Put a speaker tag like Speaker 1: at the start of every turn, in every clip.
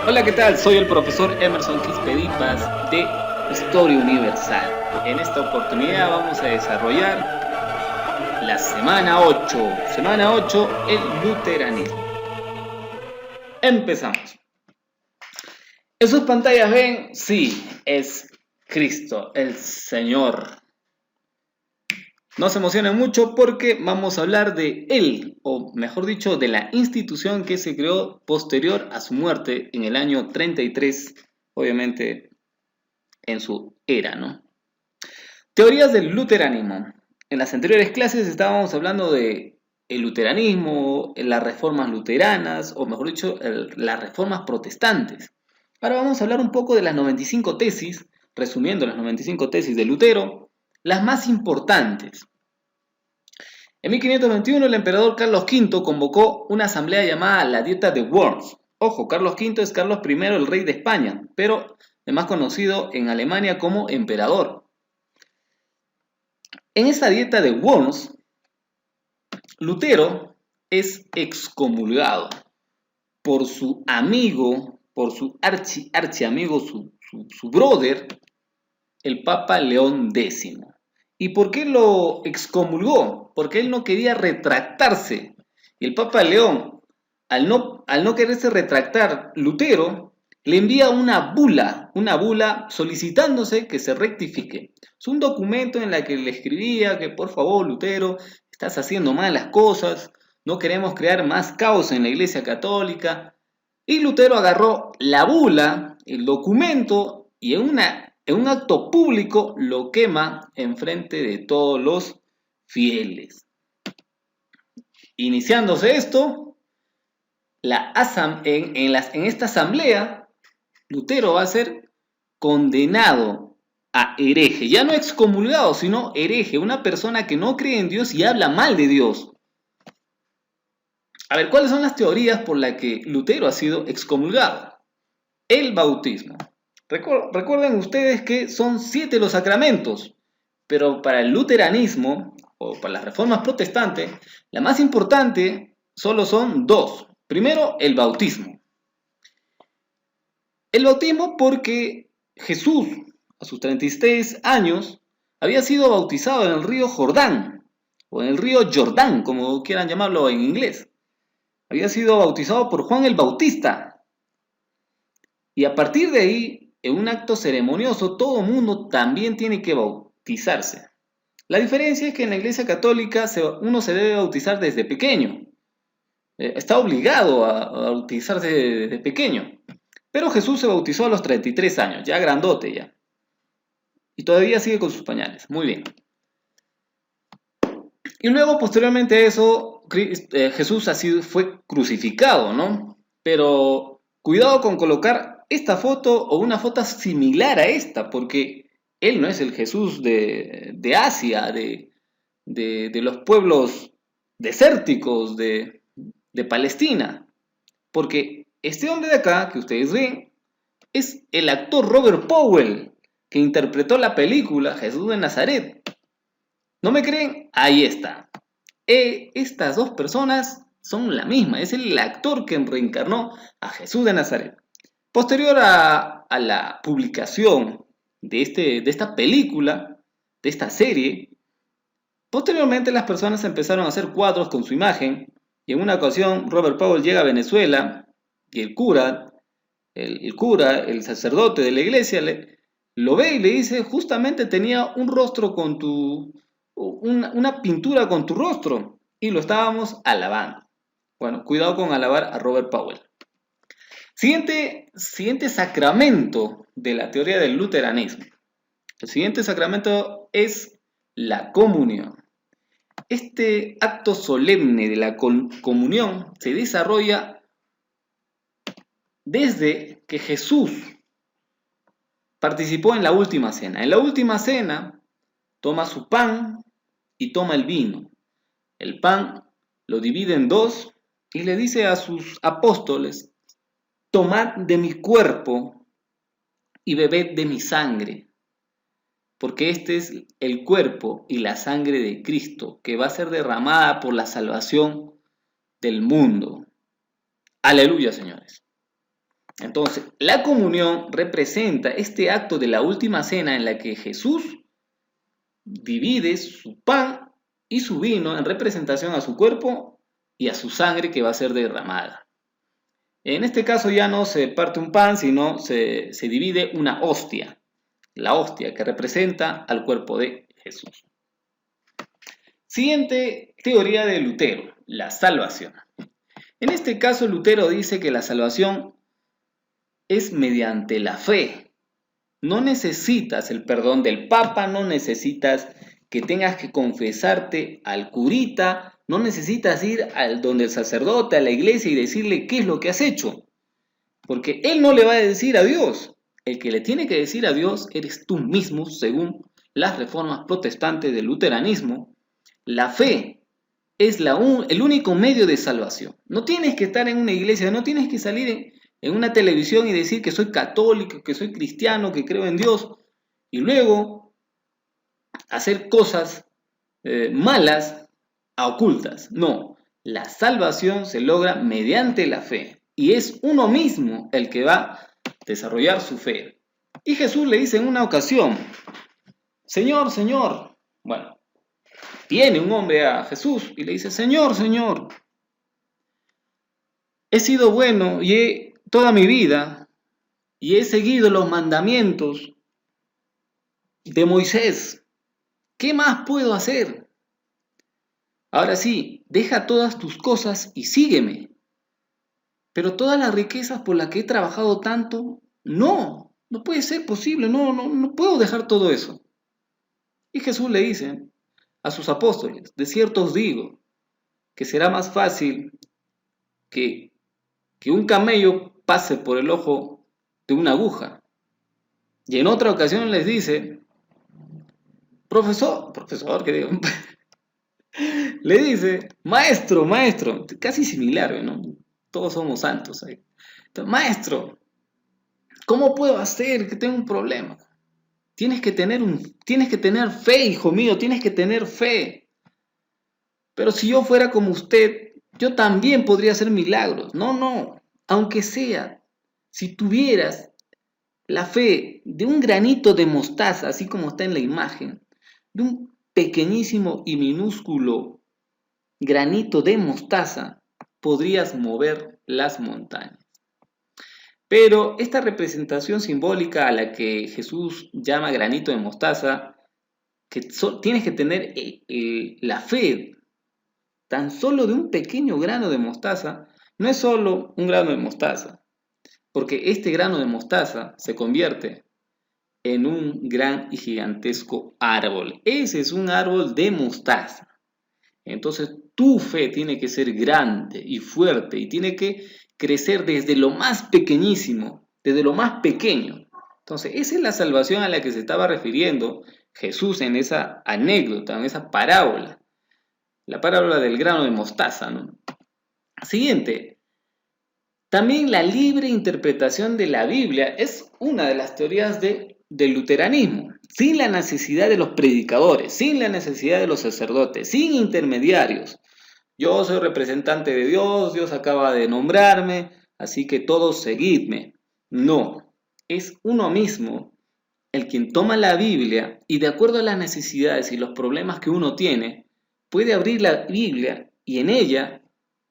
Speaker 1: Hola, ¿qué tal? Soy el profesor Emerson Quispedipas de Historia Universal. En esta oportunidad vamos a desarrollar la semana 8. Semana 8, el luteranismo. Empezamos. En sus pantallas ven, sí, es Cristo, el Señor. No se emocionen mucho porque vamos a hablar de él, o mejor dicho, de la institución que se creó posterior a su muerte en el año 33, obviamente en su era, ¿no? Teorías del luteranismo. En las anteriores clases estábamos hablando de el luteranismo, las reformas luteranas, o mejor dicho, las reformas protestantes. Ahora vamos a hablar un poco de las 95 tesis, resumiendo las 95 tesis de Lutero, las más importantes. En 1521 el emperador Carlos V convocó una asamblea llamada la Dieta de Worms. Ojo, Carlos V es Carlos I, el rey de España, pero es más conocido en Alemania como emperador. En esa dieta de Worms, Lutero es excomulgado por su amigo, por su archiamigo, su brother, el Papa León X. ¿Y por qué lo excomulgó? Porque él no quería retractarse. Y el Papa León, al no quererse retractar, Lutero le envía una bula solicitándose que se rectifique. Es un documento en el que le escribía que por favor, Lutero, estás haciendo mal las cosas, no queremos crear más caos en la Iglesia Católica. Y Lutero agarró la bula, el documento, y en un acto público lo quema en frente de todos los fieles. Iniciándose esto, en esta asamblea, Lutero va a ser condenado a hereje, ya no excomulgado, sino hereje, una persona que no cree en Dios y habla mal de Dios. A ver, ¿cuáles son las teorías por las que Lutero ha sido excomulgado? El bautismo. Recuerden ustedes que son 7 los sacramentos, pero para el luteranismo o para las reformas protestantes, la más importante solo son 2. Primero, el bautismo. El bautismo porque Jesús, a sus 36 años, había sido bautizado en el río Jordán, o en el río Jordán, como quieran llamarlo en inglés. Había sido bautizado por Juan el Bautista. Y a partir de ahí, en un acto ceremonioso, todo mundo también tiene que bautizarse. La diferencia es que en la Iglesia Católica uno se debe bautizar desde pequeño. Está obligado a bautizarse desde pequeño. Pero Jesús se bautizó a los 33 años, ya grandote ya. Y todavía sigue con sus pañales. Muy bien. Y luego, posteriormente a eso, Jesús fue crucificado, ¿no? Pero cuidado con colocar esta foto o una foto similar a esta, porque él no es el Jesús de Asia, de los pueblos desérticos de Palestina. Porque este hombre de acá, que ustedes ven, es el actor Robert Powell, que interpretó la película Jesús de Nazaret. ¿No me creen? Ahí está. Estas dos personas son la misma, es el actor que reencarnó a Jesús de Nazaret. Posterior a la publicación de esta película, de esta serie, posteriormente las personas empezaron a hacer cuadros con su imagen y en una ocasión Robert Powell llega a Venezuela y el sacerdote de la iglesia, lo ve y le dice, justamente tenía un rostro con una pintura con tu rostro y lo estábamos alabando. Bueno, cuidado con alabar a Robert Powell. Siguiente sacramento de la teoría del luteranismo. El siguiente sacramento es la comunión. Este acto solemne de la comunión se desarrolla desde que Jesús participó en la última cena. En la última cena toma su pan y toma el vino. El pan lo divide en dos y le dice a sus apóstoles, tomad de mi cuerpo y bebed de mi sangre, porque este es el cuerpo y la sangre de Cristo, que va a ser derramada por la salvación del mundo. Aleluya, señores. Entonces, la comunión representa este acto de la última cena en la que Jesús divide su pan y su vino en representación a su cuerpo y a su sangre que va a ser derramada. En este caso ya no se parte un pan, sino se divide una hostia, la hostia que representa al cuerpo de Jesús. Siguiente teoría de Lutero, la salvación. En este caso, Lutero dice que la salvación es mediante la fe. No necesitas el perdón del Papa, no necesitas que tengas que confesarte al curita, no necesitas ir al donde el sacerdote, a la iglesia y decirle qué es lo que has hecho, porque él no le va a decir a Dios. El que le tiene que decir a Dios eres tú mismo, según las reformas protestantes del luteranismo. La fe es el único medio de salvación. No tienes que estar en una iglesia, no tienes que salir en una televisión y decir que soy católico, que soy cristiano, que creo en Dios, y luego hacer cosas malas a ocultas. No, la salvación se logra mediante la fe, y es uno mismo el que va a desarrollar su fe. Y Jesús le dice en una ocasión, Señor, Señor, bueno, viene un hombre a Jesús y le dice, Señor, Señor, he sido bueno toda mi vida y he seguido los mandamientos de Moisés. ¿Qué más puedo hacer? Ahora sí, deja todas tus cosas y sígueme. Pero todas las riquezas por las que he trabajado tanto, no puede ser posible, no puedo dejar todo eso. Y Jesús le dice a sus apóstoles, de cierto os digo, que será más fácil que un camello pase por el ojo de una aguja. Y en otra ocasión les dice, profesor, que digo, le dice, maestro, casi similar, ¿no? Todos somos santos ahí. Entonces, maestro, ¿cómo puedo hacer que tengo un problema? Tienes que tener fe, hijo mío, tienes que tener fe. Pero si yo fuera como usted, yo también podría hacer milagros. No, aunque sea, si tuvieras la fe de un granito de mostaza, así como está en la imagen, de un pequeñísimo y minúsculo granito de mostaza, podrías mover las montañas. Pero esta representación simbólica a la que Jesús llama granito de mostaza, que tienes que tener la fe tan solo de un pequeño grano de mostaza, no es solo un grano de mostaza, porque este grano de mostaza se convierte en un gran y gigantesco árbol. Ese es un árbol de mostaza. Entonces tu fe tiene que ser grande y fuerte y tiene que crecer desde lo más pequeñísimo, desde lo más pequeño. Entonces esa es la salvación a la que se estaba refiriendo Jesús en esa anécdota, en esa parábola. La parábola del grano de mostaza, ¿no? Siguiente. También la libre interpretación de la Biblia es una de las teorías del luteranismo, sin la necesidad de los predicadores, sin la necesidad de los sacerdotes, sin intermediarios. Yo soy representante de Dios, Dios acaba de nombrarme, así que todos seguidme. No, es uno mismo el quien toma la Biblia y de acuerdo a las necesidades y los problemas que uno tiene, puede abrir la Biblia y en ella,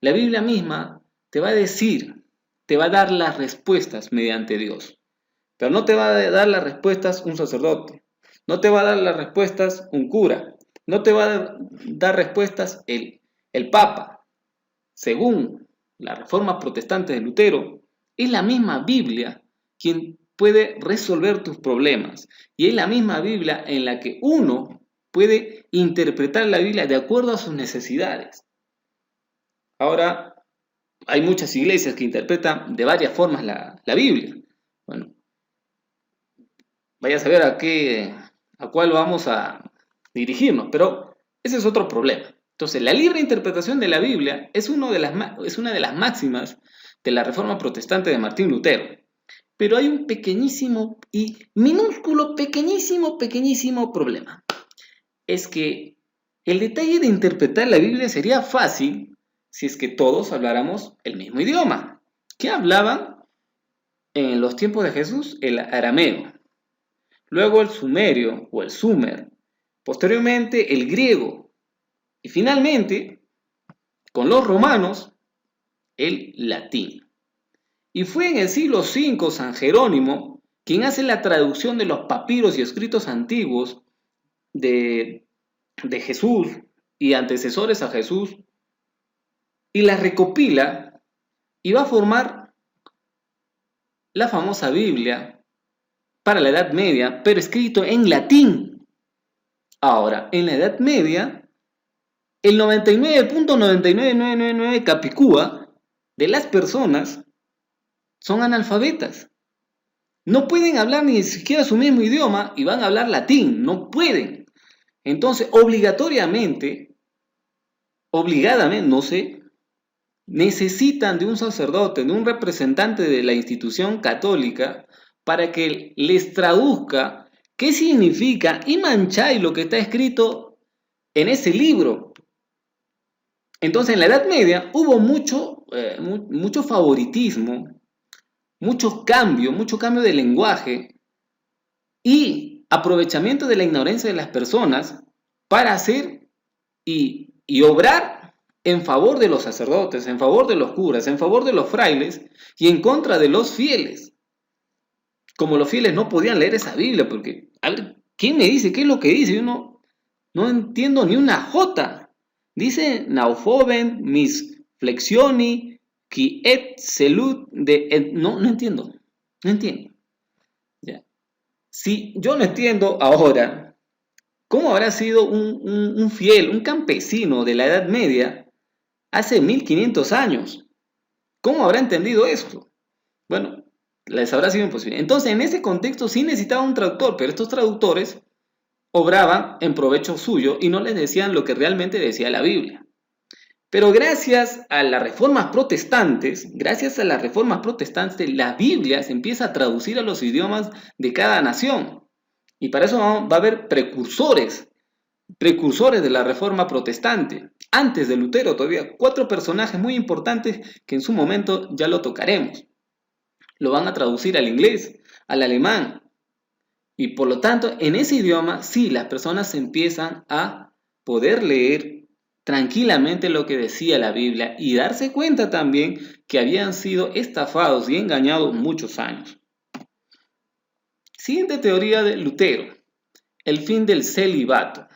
Speaker 1: la Biblia misma te va a decir, te va a dar las respuestas mediante Dios. Pero no te va a dar las respuestas un sacerdote, no te va a dar las respuestas un cura, no te va a dar respuestas el Papa. Según la reforma protestante de Lutero, es la misma Biblia quien puede resolver tus problemas. Y es la misma Biblia en la que uno puede interpretar la Biblia de acuerdo a sus necesidades. Ahora, hay muchas iglesias que interpretan de varias formas la Biblia. Bueno, vaya a saber a cuál vamos a dirigirnos, pero ese es otro problema. Entonces, la libre interpretación de la Biblia es una de las máximas de la Reforma Protestante de Martín Lutero. Pero hay un pequeñísimo y minúsculo, pequeñísimo problema. Es que el detalle de interpretar la Biblia sería fácil si es que todos habláramos el mismo idioma. ¿Qué hablaban? en los tiempos de Jesús el arameo, luego el sumerio o el sumer, posteriormente el griego y finalmente, con los romanos, el latín. Y fue en el siglo V San Jerónimo quien hace la traducción de los papiros y escritos antiguos de, de Jesús y antecesores a Jesús y la recopila y va a formar la famosa Biblia para la Edad Media, pero escrito en latín. Ahora, en la Edad Media, el 99.99999 capicúa de las personas son analfabetas. No pueden hablar ni siquiera su mismo idioma y van a hablar latín, no pueden. Entonces, obligadamente, no sé, necesitan de un sacerdote, de un representante de la institución católica para que les traduzca qué significa Iman Chay lo que está escrito en ese libro. Entonces, en la Edad Media hubo mucho favoritismo, mucho cambio de lenguaje y aprovechamiento de la ignorancia de las personas para hacer y obrar en favor de los sacerdotes, en favor de los curas, en favor de los frailes y en contra de los fieles. Como los fieles no podían leer esa Biblia, porque, a ver, ¿quién me dice qué es lo que dice? Yo no entiendo ni una jota. Dice naufoben mis flexioni qui et selut de et, no entiendo. No entiendo. Ya. Si yo no entiendo ahora cómo habrá sido un fiel, un campesino de la Edad Media hace 1500 años, ¿cómo habrá entendido esto? Bueno, les habrá sido imposible. Entonces, en ese contexto sí necesitaba un traductor, pero estos traductores obraban en provecho suyo y no les decían lo que realmente decía la Biblia. Pero gracias a las reformas protestantes, la Biblia se empieza a traducir a los idiomas de cada nación. Y para eso va a haber precursores de la reforma protestante. Antes de Lutero todavía 4 personajes muy importantes que en su momento ya lo tocaremos. Lo van a traducir al inglés, al alemán. Y por lo tanto, en ese idioma, sí, las personas empiezan a poder leer tranquilamente lo que decía la Biblia y darse cuenta también que habían sido estafados y engañados muchos años. Siguiente teoría de Lutero, el fin del celibato.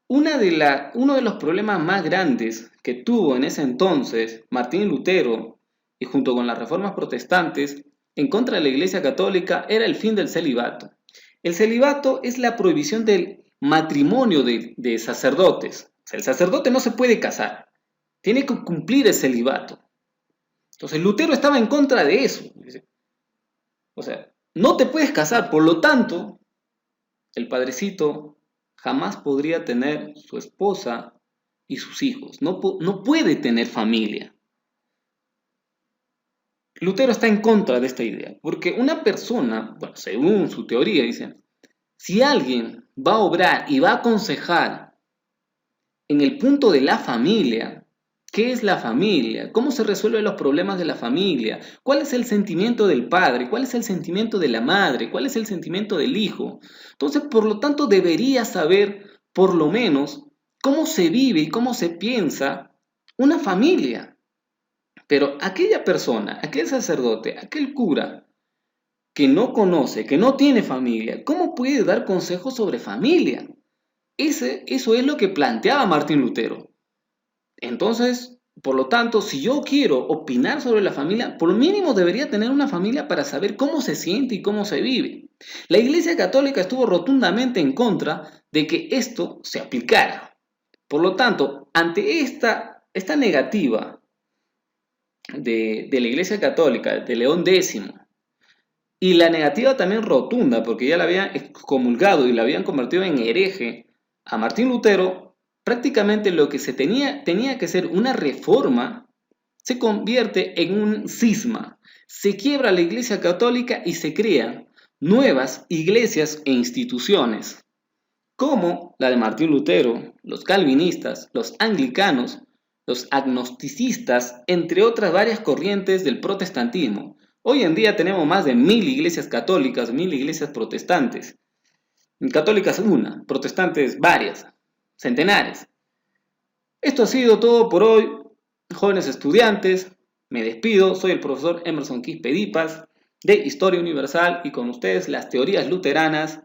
Speaker 1: Uno de los problemas más grandes que tuvo en ese entonces Martín Lutero y junto con las reformas protestantes en contra de la Iglesia Católica era el fin del celibato. El celibato es la prohibición del matrimonio de sacerdotes. O sea, el sacerdote no se puede casar, tiene que cumplir el celibato. Entonces Lutero estaba en contra de eso. O sea, no te puedes casar, por lo tanto, el padrecito jamás podría tener su esposa y sus hijos, no puede tener familia. Lutero está en contra de esta idea, porque una persona, bueno, según su teoría, dice, si alguien va a obrar y va a aconsejar en el punto de la familia, ¿qué es la familia? ¿Cómo se resuelven los problemas de la familia? ¿Cuál es el sentimiento del padre? ¿Cuál es el sentimiento de la madre? ¿Cuál es el sentimiento del hijo? Entonces, por lo tanto, debería saber, por lo menos, cómo se vive y cómo se piensa una familia. Pero aquella persona, aquel sacerdote, aquel cura que no conoce, que no tiene familia, ¿cómo puede dar consejos sobre familia? Eso es lo que planteaba Martín Lutero. Entonces, por lo tanto, si yo quiero opinar sobre la familia, por lo mínimo debería tener una familia para saber cómo se siente y cómo se vive. La Iglesia Católica estuvo rotundamente en contra de que esto se aplicara. Por lo tanto, ante esta negativa de la Iglesia Católica, de León X, y la negativa también rotunda, porque ya la habían excomulgado y la habían convertido en hereje a Martín Lutero, prácticamente lo que se tenía que ser una reforma se convierte en un cisma. Se quiebra la Iglesia Católica y se crean nuevas iglesias e instituciones, como la de Martín Lutero, los calvinistas, los anglicanos, los agnosticistas, entre otras varias corrientes del protestantismo, Hoy en día tenemos más de 1000 iglesias católicas, 1000 iglesias protestantes. Católicas una, protestantes varias, centenares. Esto ha sido todo por hoy, jóvenes estudiantes. Me despido, soy el profesor Emerson Quispe Dipas de Historia Universal y con ustedes las teorías luteranas